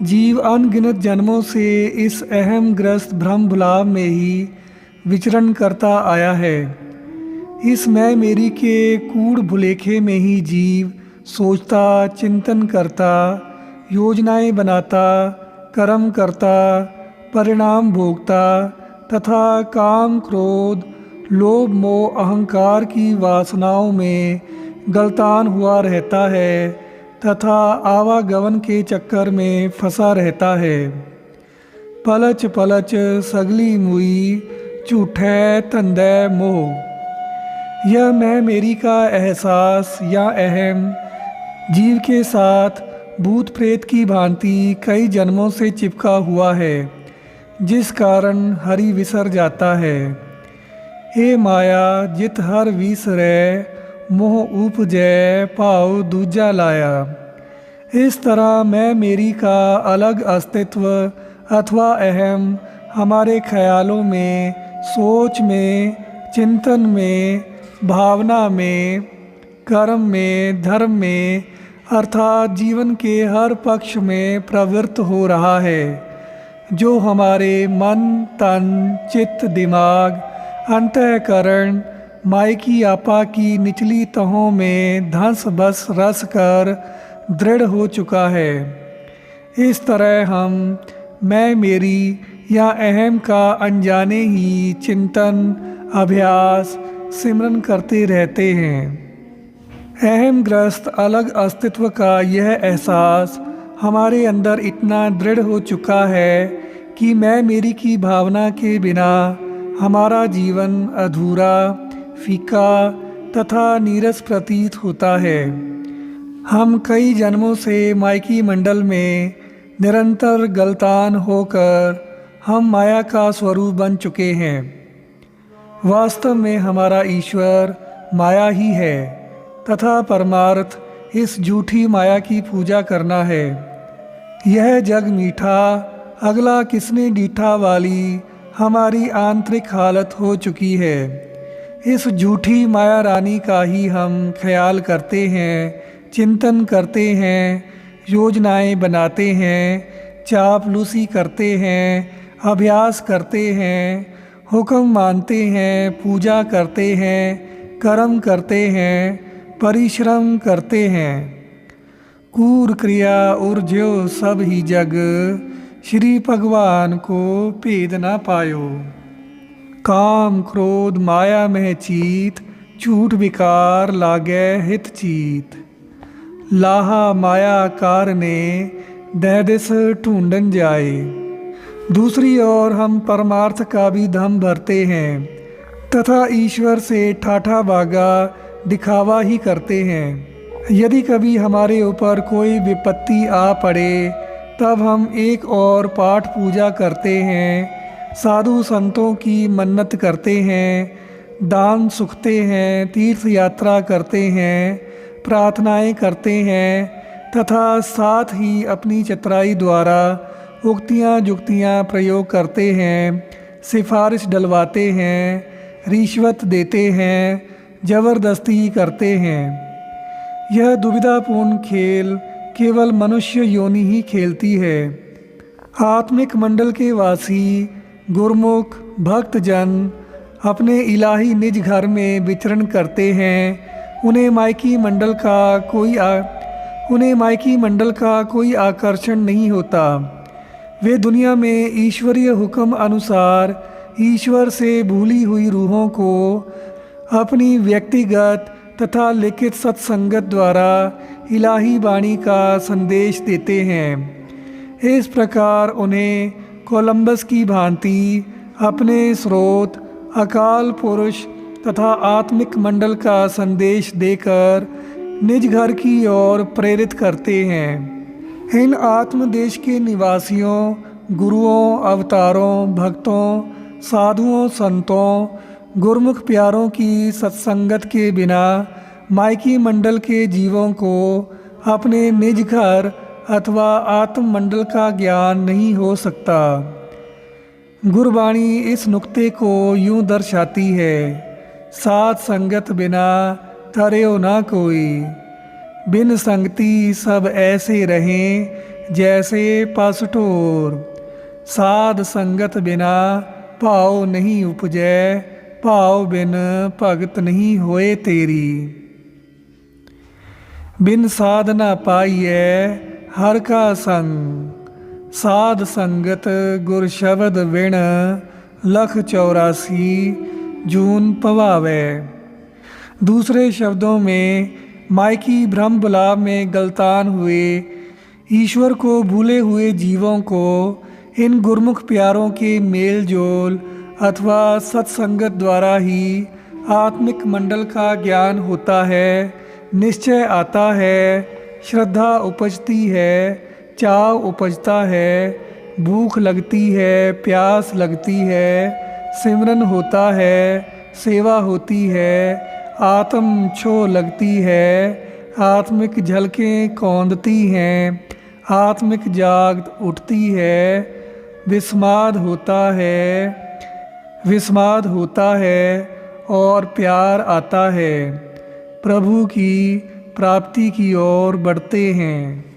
जीव अनगिनत जन्मों से इस अहम ग्रस्त भ्रम भुलाव में ही विचरण करता आया है। इस मैं मेरी के कूड़ भुलेखे में ही जीव सोचता, चिंतन करता, योजनाएं बनाता, कर्म करता, परिणाम भोगता तथा काम, क्रोध, लोभ, मोह, अहंकार की वासनाओं में गलतान हुआ रहता है तथा आवागमन के चक्कर में फंसा रहता है। पलच पलच सगली मुई, झूठे धंधे मोह। यह मैं मेरी का एहसास या अहम जीव के साथ भूत प्रेत की भांति कई जन्मों से चिपका हुआ है, जिस कारण हरि विसर जाता है। हे माया जित हर विसरै, मोह उपजै भाव दूजा लाया। इस तरह मैं मेरी का अलग अस्तित्व अथवा अहम हमारे ख्यालों में, सोच में, चिंतन में, भावना में, कर्म में, धर्म में अर्थात जीवन के हर पक्ष में प्रवृत्त हो रहा है, जो हमारे मन, तन, चित्त, दिमाग, अंतःकरण, मायकी आपा की निचली तहों में धंस बस रस कर दृढ़ हो चुका है। इस तरह हम मैं मेरी या अहम का अनजाने ही चिंतन, अभ्यास, सिमरन करते रहते हैं। अहम ग्रस्त अलग अस्तित्व का यह एहसास हमारे अंदर इतना दृढ़ हो चुका है कि मैं मेरी की भावना के बिना हमारा जीवन अधूरा, फीका तथा नीरस प्रतीत होता है। हम कई जन्मों से मायकी मंडल में निरंतर गलतान होकर हम माया का स्वरूप बन चुके हैं। वास्तव में हमारा ईश्वर माया ही है तथा परमार्थ इस झूठी माया की पूजा करना है। यह जग मीठा, अगला किसने डीठा वाली हमारी आंतरिक हालत हो चुकी है। इस झूठी माया रानी का ही हम ख्याल करते हैं, चिंतन करते हैं, योजनाएं बनाते हैं, चापलूसी करते हैं, अभ्यास करते हैं, हुक्म मानते हैं, पूजा करते हैं, कर्म करते हैं, परिश्रम करते हैं। कूर क्रिया उर्ज्यो सब ही जग, श्री भगवान को भेद ना पायो। काम क्रोध माया मह चीत, झूठ विकार लागे हित चीत। लाहा माया कारने, दह दिस ढूंढन जाए। दूसरी ओर हम परमार्थ का भी दम भरते हैं तथा ईश्वर से ठाठा बागा दिखावा ही करते हैं। यदि कभी हमारे ऊपर कोई विपत्ति आ पड़े तब हम एक और पाठ पूजा करते हैं, साधु संतों की मन्नत करते हैं, दान सुखते हैं, तीर्थ यात्रा करते हैं, प्रार्थनाएं करते हैं तथा साथ ही अपनी चतुराई द्वारा उक्तियाँ जुक्तियाँ प्रयोग करते हैं, सिफारिश डलवाते हैं, रिश्वत देते हैं, जबरदस्ती करते हैं। यह दुविधापूर्ण खेल केवल मनुष्य योनि ही खेलती है। आत्मिक मंडल के वासी गुरमुख भक्तजन अपने इलाही निज घर में विचरण करते हैं। उन्हें मायकी मंडल का कोई आकर्षण नहीं होता। वे दुनिया में ईश्वरीय हुक्म अनुसार ईश्वर से भूली हुई रूहों को अपनी व्यक्तिगत तथा लिखित सत्संगत द्वारा इलाही वाणी का संदेश देते हैं। इस प्रकार उन्हें कोलंबस की भांति अपने स्रोत, अकाल पुरुष तथा आत्मिक मंडल का संदेश देकर निज घर की ओर प्रेरित करते हैं। इन आत्मदेश के निवासियों, गुरुओं, अवतारों, भक्तों, साधुओं, संतों, गुरमुख प्यारों की सत्संगत के बिना मायकी मंडल के जीवों को अपने निज घर अथवा आत्म मंडल का ज्ञान नहीं हो सकता। गुरबाणी इस नुक्ते को यूं दर्शाती है, साथ संगत बिना तरेओ ना कोई, बिन संगति सब ऐसे रहें, जैसे पस ठोर। साध संगत बिना भाव नहीं उपजै, भाव बिन भगत नहीं होए तेरी। बिन साधना पाइयै हर का संग, साध संगत गुर शब्द बिन लख 84 जून पवावे। दूसरे शब्दों में मायकी ब्रह्म बुलाव में गलतान हुए ईश्वर को भूले हुए जीवों को इन गुरमुख प्यारों के मेल जोल अथवा सत्संगत द्वारा ही आत्मिक मंडल का ज्ञान होता है, निश्चय आता है, श्रद्धा उपजती है, चाव उपजता है, भूख लगती है, प्यास लगती है, सिमरन होता है, सेवा होती है, आत्म छो लगती है, आत्मिक झलकें कौंधती हैं, आत्मिक जागत उठती है, विस्माद होता है और प्यार आता है, प्रभु की प्राप्ति की ओर बढ़ते हैं।